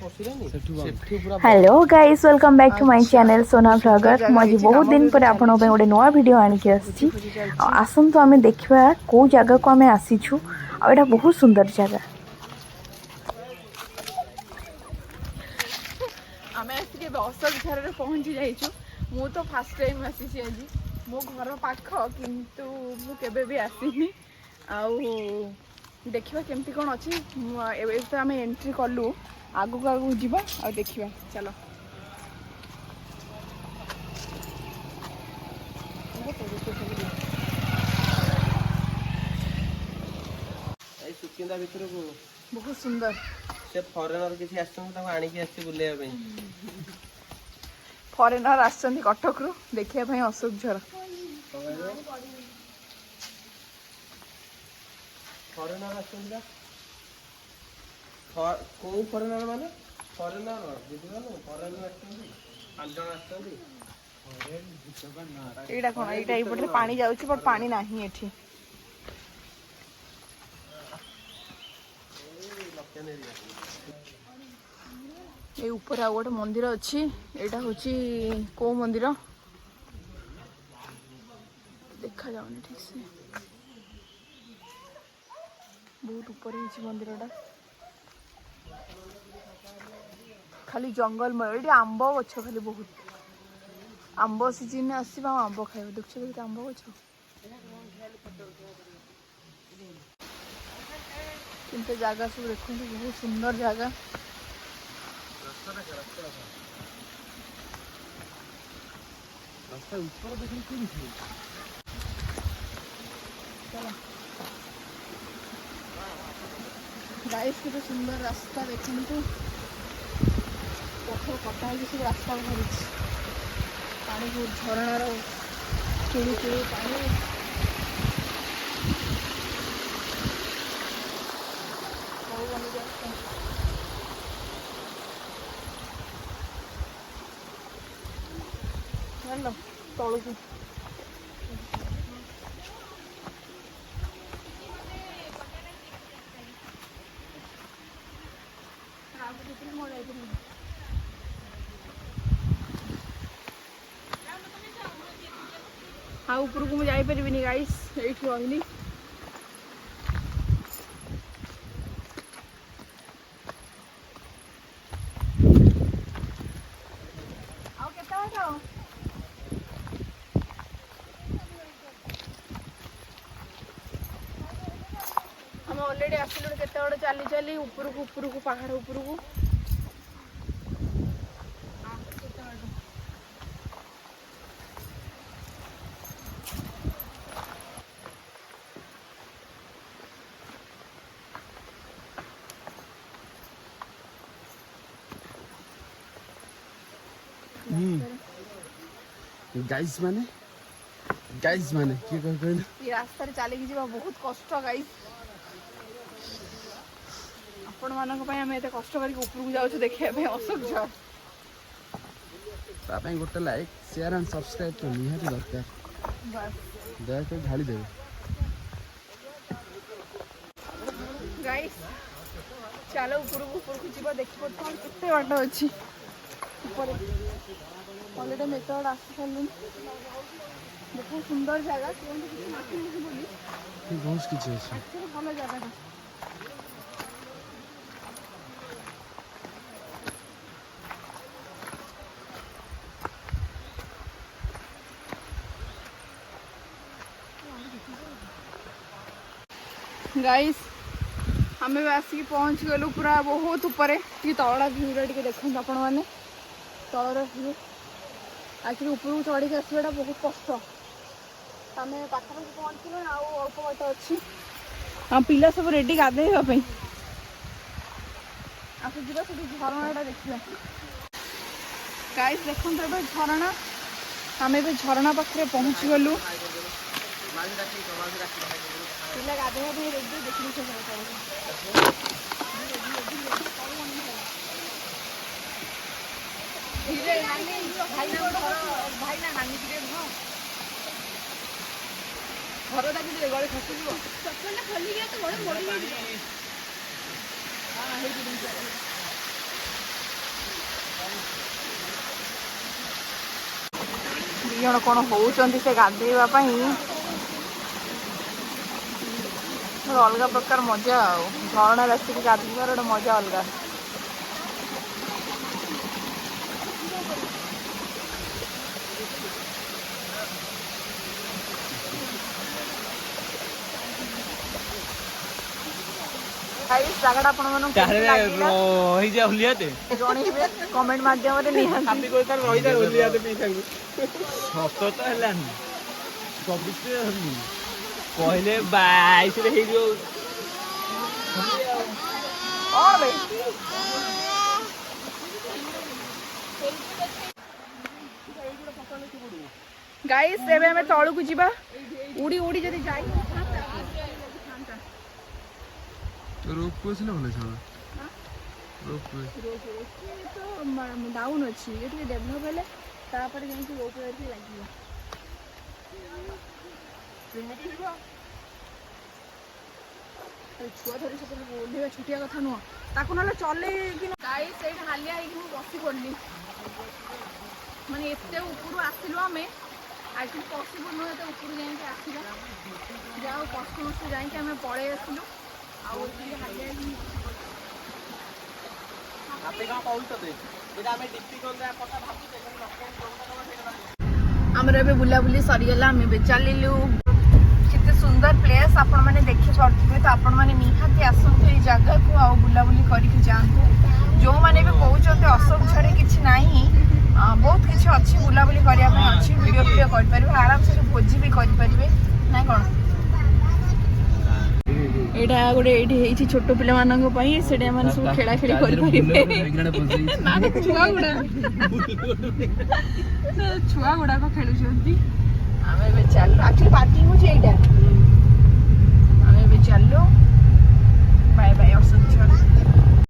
Hello guys welcome back to my channel Sona vlogger मुझे बहुत दिन पर आपण गोटे नुआ वीडियो आनिक आसतु आम देखा कौ जगह को आम आसीचु आटा बहुत सुंदर जगह आम आसिक अशोक झर पहुँची जाइचु मु तो फास्ट टाइम आसी आज मो घर पाख किंतु मु केबे भी आसीनी आउ देखिबा केमती कोन अछि एबे तो आम एंट्री कलु आगु आगु जीवा आ देखिबा चलो सुकिंदा भितर को बहुत सुंदर से फॉरेनर किसी आछन त आनी के आछी बुले पे फॉरेनर आछन कटक रु देखिया भाई अशोक झर फॉरेनर आछन को फॉरेनर माने फॉरेनर बुझिबा फॉरेनर आछन आंजन आछन एटा कोन एटा इपटे पानी जाउछि बट पानी नाही एठी ये ऊपर आ गोटे मंदिर अच्छी एटा होची को मंदिर देखा जाउनी ठीक से बहुत ऊपर है मंदिरटा खाली जंगल में आंब गछ खाली बहुत आंब सीजन आसवा आंब खाइब देखते आंब गछ किंतु जगह सब देखते बहुत सुंदर जगह गाइस केते सुंदर रास्ता देखते पथर कटा सब रास्ता बाहर पानी बहुत झरणार चुड़ी चुड़ी पानी तलू हाँ ऊपर को मुझे जापरि गाइस ये रही हम ऑलरेडी आसिलु केते बड़ चली चली ऊपर को पहाड़ ऊपर को गाइस माने की कहल ये रास्ता रे चली जीवा बहुत कष्ट गाइस आपण मानक पय हम एते कष्ट करी ऊपर को जाउ देखिया पे अशोक झर ता पय गोटे लाइक शेयर एंड सब्सक्राइब तो निहाती दरकार बस दया कर ढाली देबे गाइस चलो ऊपर को जीवा देखि पड़ता केते बाट अछि ऊपर ऑलरेडी मेथड आसी सारे बहुत सुंदर जगह बहुत किसी अच्छे भल जगह गाइस आम आसिक पहुँच गलु पूरा बहुत ऊपर तला भ्यूटा टे देखते आपण मैंने तलर भ्यू एक्चुअली ऊपर को चढ़ी आसवाटा बहुत कष्ट आम पाखापाखि पहुँचल अल्प बाट अच्छी हाँ पिला सब रेडी गाधेवाई आसुजा से झरणाटा देखा गाइस देखते ए झरणा आम ए झरणा पाखे पहुँची गलु पिला गाधेवा रेडी देखिए भाई ना नानी घर दाबी गले खसी चप्पल खोली गया तो बड़े मोड़ी ଦି ଜଣ କ'ଣ ହଉଛନ୍ତି ସେ ଗାଧେଇବା ପାଇଁ। ଅଲଗା ପ୍ରକାର ମଜା ଆଉ ଝରଣାରେ ଆସିକି ଗାଧେଇବାର ଗୋଟେ ମଜା ଅଲଗା। ଜାଗାଟା ଆପଣମାନଙ୍କୁ ଜଣେଇବେ କମେଣ୍ଟ ମାଧ୍ୟମରେ ନିହାତି। କହିଲେ 22 ହେଇଯିବ। ଗାଇସ୍ ଏବେ ଆମେ ତଳକୁ ଯିବା। ଉଡ଼ି ଉଡ଼ି ଯଦି ଯାଇ ଡାଉନ୍ ଅଛି, ଏ ଟିକେ ଡେଭଲପ୍ ହେଲେ ତାପରେ ଯାଇକି ରୋପ୍ ୱେ ଲାଗିବ। ଛୁଆ ଧରି ସେତେବେଳେ ଓହ୍ଲେଇବା ଛୁଟିଆ କଥା ନୁହଁ, ତାକୁ ନହେଲେ ଚଲେଇକି। ଗାଈ ସେଇଠି ହାଲିଆ ହେଇକି ମୁଁ ବସି ପଡ଼ିଲି। ମାନେ ଏତେ ଉପରୁ ଆସିଲୁ ଆମେ, ଆଜି ପସିବୁଲ୍ ନୁହେଁ ଏତେ ଉପରୁ ଯାଇକି ଆସିବା। ଯାଉ କଷ୍ଟ ମଷ୍ଟ ଯାଇକି ଆମେ ପଳେଇ ଆସିଲୁ। ଆଉ ହାଲିଆ ହେଇକି ଆମର ଏବେ ବୁଲାବୁଲି ସରିଗଲା, ଆମେ ଏବେ ଚାଲିଲୁ। କେତେ ସୁନ୍ଦର ପ୍ଲେସ୍ ଆପଣ ମାନେ ଦେଖିପାରୁଥିବେ, ତ ଆପଣ ମାନେ ନିହାତି ଆସନ୍ତୁ ଏଇ ଜାଗାକୁ ଆଉ ବୁଲାବୁଲି କରିକି ଯାଆନ୍ତୁ। ଯେଉଁମାନେ ବି କହୁଛନ୍ତି ଅଶୋକ ଛାଡ଼ି କିଛି ନାହିଁ, ବହୁତ କିଛି ଅଛି ବୁଲାବୁଲି କରିବା ପାଇଁ ଅଛି। ଭିଡ଼ିଓ କରିପାରିବେ, ଆରାମସେ ଭୋଜି ବି କରିପାରିବେ, ନାଇଁ କ'ଣ? ଏଇଟା ଗୋଟେ ଏଇଠି ହେଇଛି ଛୋଟ ପିଲାମାନଙ୍କ ପାଇଁ, ସେଠି ଏମାନେ ସବୁ ଖେଳା ଖେଳି କରିପାରିବେ। ଛୁଆ ଗୁଡାକ ଖେଳୁଛନ୍ତି। ଆମେ ଏବେ ଚାଲୁ, ଆକ୍ଚୁଆଲି ପାର୍କିଂ ହଉଛି ଏଇଟା।